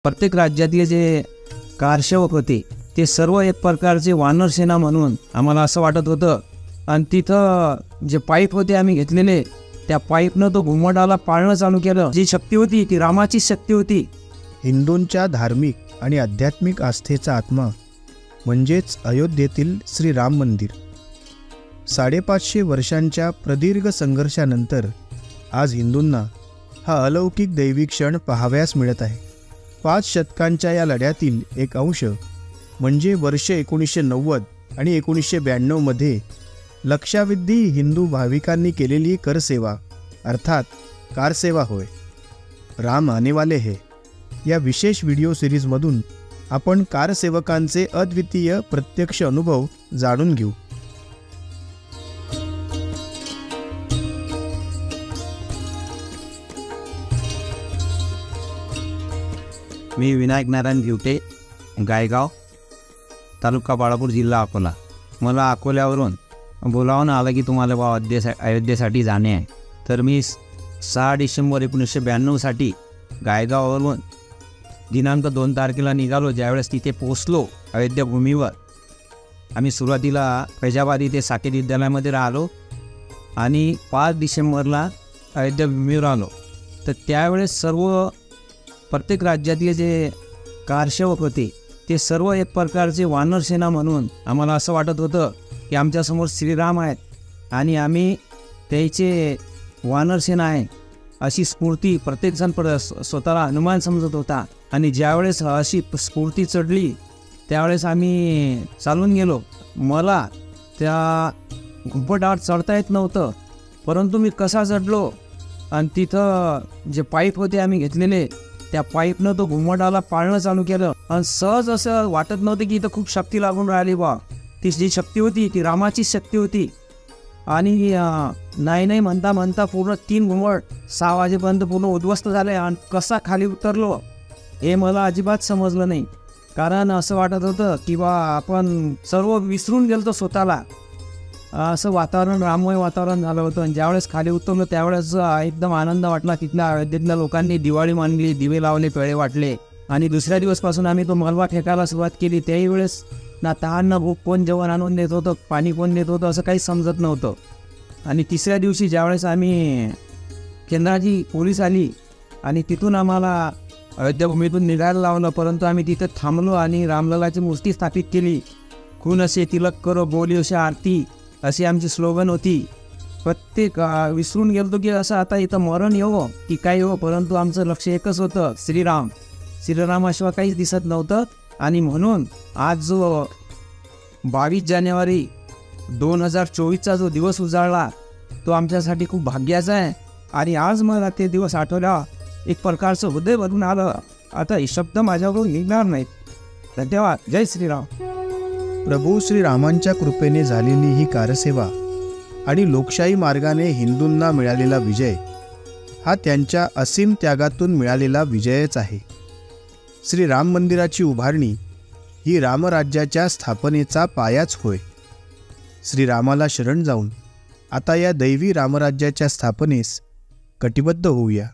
प्रत्येक राज्यातले जे कारसेवक होते ते सर्व एक प्रकारचे वानरसेना म्हणून आम्हाला असं वाटत होतं. आणि तिथं जे पाईप होते आम्ही घेतलेले, त्या पाईपनं तो घुमटाला पाळणं चालू केलं. जी शक्ती होती ती रामाचीच शक्ती होती. हिंदूंच्या धार्मिक आणि आध्यात्मिक आस्थेचा आत्मा म्हणजेच अयोध्येतील श्री राम मंदिर. 550 वर्षांच्या प्रदीर्घ संघर्षानंतर आज हिंदूंना हा अलौकिक दैवी क्षण पाहावयास मिळत आहे. 5 शतकांच्या या लढ्यातील एक अंश म्हणजे वर्ष 1990 आणि 1992 मध्ये लक्षावधी हिंदू भाविकांनी केलेली करसेवा अर्थात कारसेवा होय. राम आने वाले है या विशेष व्हिडिओ सिरीजमधून आपण कारसेवकांचे अद्वितीय प्रत्यक्ष अनुभव जाणून घेऊ. मी विनायक नारायण गिवटे, गायगाव, तालुका बाळापूर, जिल्हा अकोला. मला अकोल्यावरून बोलावून आलं की तुम्हाला अयोध्येसाठी जाणे आहे. तर मी 6 डिसेंबर 1992 गायगाववरून दिनांक 2 तारखेला निघालो. ज्यावेळेस तिथे पोचलो अयोध्या भूमीवर, आम्ही सुरुवातीला फैजाबाद इथे साकेत विद्यालयामध्ये राहिलो आणि 5 डिसेंबरला अयोध्या भूमीवर आलो. तर त्यावेळेस प्रत्येक राज्यातले जे कारसेवक होते ते सर्व एक प्रकारचे वानरसेना म्हणून आम्हाला असं वाटत होतं की आमच्यासमोर श्रीराम आहेत आणि आम्ही त्याचे वानरसेना आहे अशी स्फूर्ती प्रत्येकजण स्वतःला हनुमान समजत होता. आणि ज्यावेळेस अशी स्फूर्ती चढली त्यावेळेस आम्ही चालून गेलो. मला त्या घुमटावर चढता येत नव्हतं, परंतु मी कसा चढलो आणि तिथं जे पाईप होते आम्ही घेतलेले, त्या पाईपनं तो घुमटाला पाळणं चालू केलं. आणि सहज असं वाटत नव्हतं की इथं खूप शक्ती लागून राहिली बा. ती जी शक्ती होती ती रामाचीच शक्ती होती. आणि नाही म्हणता म्हणता पूर्ण 3 घुमट 6 वाजेपर्यंत पूर्ण उद्ध्वस्त झाले. आणि कसा खाली उतरलो हे मला अजिबात समजलं नाही. कारण असं वाटत होतं की बा आपण सर्व विसरून गेलो स्वतःला. असं वातावरण, राममय वातावरण झालं होतं. आणि ज्यावेळेस खाली उतरलो त्यावेळेस एकदम आनंद वाटला. तिथल्या अयोध्येतल्या लोकांनी दिवाळी मांडली, दिवे लावले, पेळे वाटले. आणि दुसऱ्या दिवसपासून आम्ही तो मलबा फेकायला सुरुवात केली. त्याही वेळेस ना तहान ना भूक, कोण जेवण आणून देत होतं, पाणी कोण देत होतं असं काही समजत नव्हतं. आणि तिसऱ्या दिवशी ज्यावेळेस आम्ही केंद्राची पोलीस आली आणि तिथून आम्हाला अयोध्या भूमीतून निघायला लावलं, परंतु आम्ही तिथं थांबलो आणि रामललाची मूर्ती स्थापित केली. खून असे तिलक करो, बोली असे आरती अशी आमची स्लोगन होती. प्रत्येक विसरून गेलो की असं आता इथं मरण येवो की काय येवो, परंतु आमचं लक्ष एकच होतं, श्रीरामाशिवाय काहीच दिसत नव्हतं. आणि म्हणून आज जो 22 जानेवारी 2024चा जो दिवस उजाळला तो आमच्यासाठी खूप भाग्याचा आहे. आणि आज मला ते दिवस आठवला, एक प्रकारचं हृदय भरून आलं. आता हे शब्द माझ्याकडून निघणार नाहीत. धन्यवाद. जय श्रीराम. प्रभू श्रीरामांच्या कृपेने झालेली ही कारसेवा आणि लोकशाही मार्गाने हिंदूंना मिळालेला विजय हा त्यांच्या असीम त्यागातून मिळालेला विजयच आहे. श्री राम मंदिराची उभारणी ही रामराज्याच्या स्थापनेचा पायाच होय. श्रीरामाला शरण जाऊन आता या दैवी रामराज्याच्या स्थापनेस कटिबद्ध होऊया.